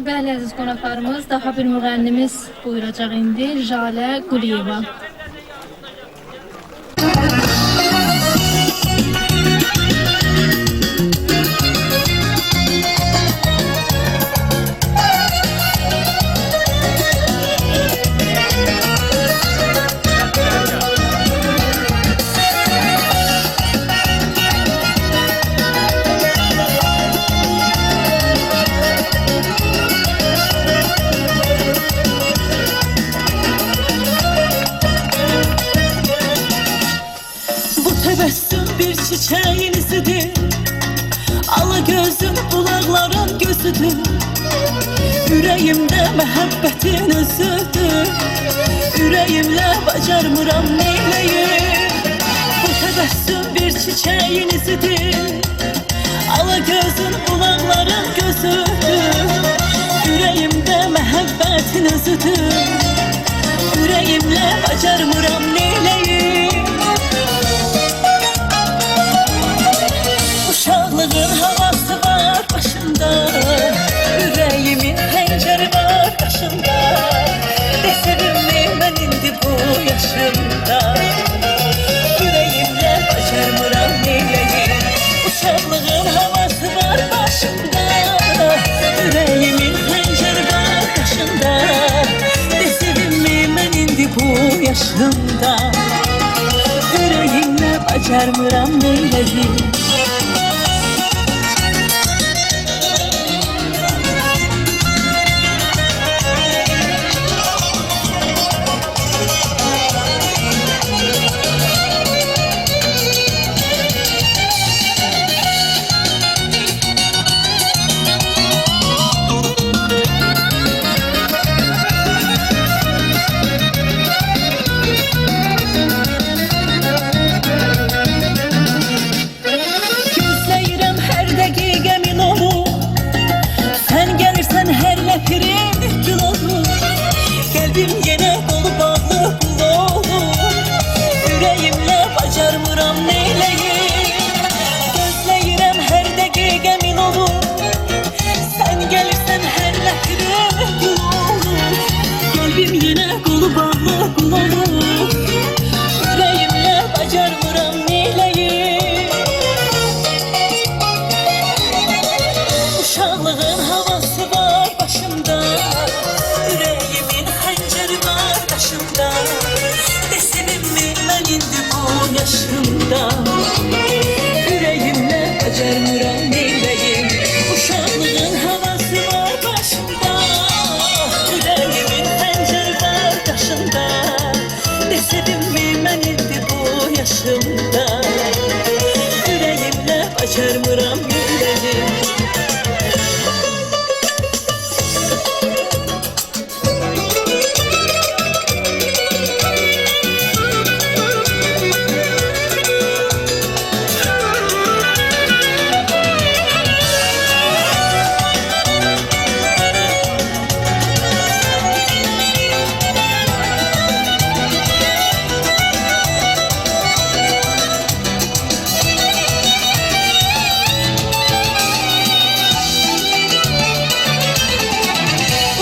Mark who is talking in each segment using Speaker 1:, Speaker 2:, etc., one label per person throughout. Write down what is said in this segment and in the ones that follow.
Speaker 1: Bəli, əziz qonaqlarımız, daha bir müğənnimiz buyuracaq indi, Jalə Quliyeva.
Speaker 2: Təbəssüm bir çiçeğin izidir, ala gözün bulaqların gözüdür. Ürəyimdə məhəbbətin özüdür, ürəyimlə bacarmıram neyləyim. Bu təbəssüm bir çiçeğin izidir, ala gözün bulaqların gözüdür. Ürəyimdə məhəbbətin özüdür, ürəyimlə bacarmıram neyləyim. Uşaqlığın havası var başımda, ürəyimin pəncəri var qaşımda. Desəvimmi mən indi bu yaşımda, ürəyimlə bacarmıram neyləyim. Uşaqlığın havası var başımda, ürəyimin pəncəri var qaşımda. Desəvimmi mən indi bu yaşımda, ürəyimlə bacarmıram neyləyim. Kalbim yine dolu bağlı kul olur, yüreğimle bacarmıram neyleyim. Gözleyirəm her dakika emin olur, sen gelirsen her ləhrim gül olur. Kalbim yine dolu bağlı kul olur, yüreğimle bacarmıram neyleyim. Uşaqlığın havası var başımda, yüreğimin xəncəri var qaşımda. Desəvimmi mən indi bu yaşımda, ürəyimlə bacarmıram neyləyim. Uşaqlığın havası var başımda, yüreğimin xəncəri var qaşımda. Desəvimmi mən indi bu yaşımda, ürəyimlə bacarmıram neyləyim.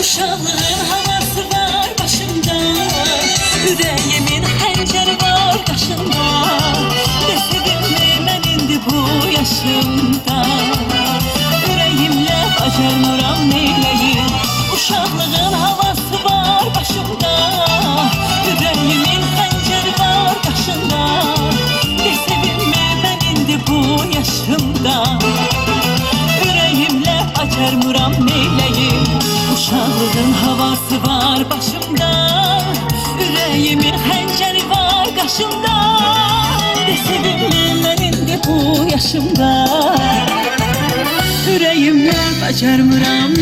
Speaker 2: Uşaqlığın havası var başımda, yüreğimin xəncəri var qaşımda. Desəvimmi mən indi bu yaşımda, ürəyimlə bacarmıram neyləyim. Uşaqlığın havası var başımda, yüreğimin xəncəri var qaşımda. Desəvimmi mən indi bu yaşımda, ürəyimlə bacarmıram neyləyim. Uşaqlığın havası var başımda, yüreğimin xəncəri var qaşımda. Desəvimmi mən indi bu yaşımda, yüreğimlə bacarmıram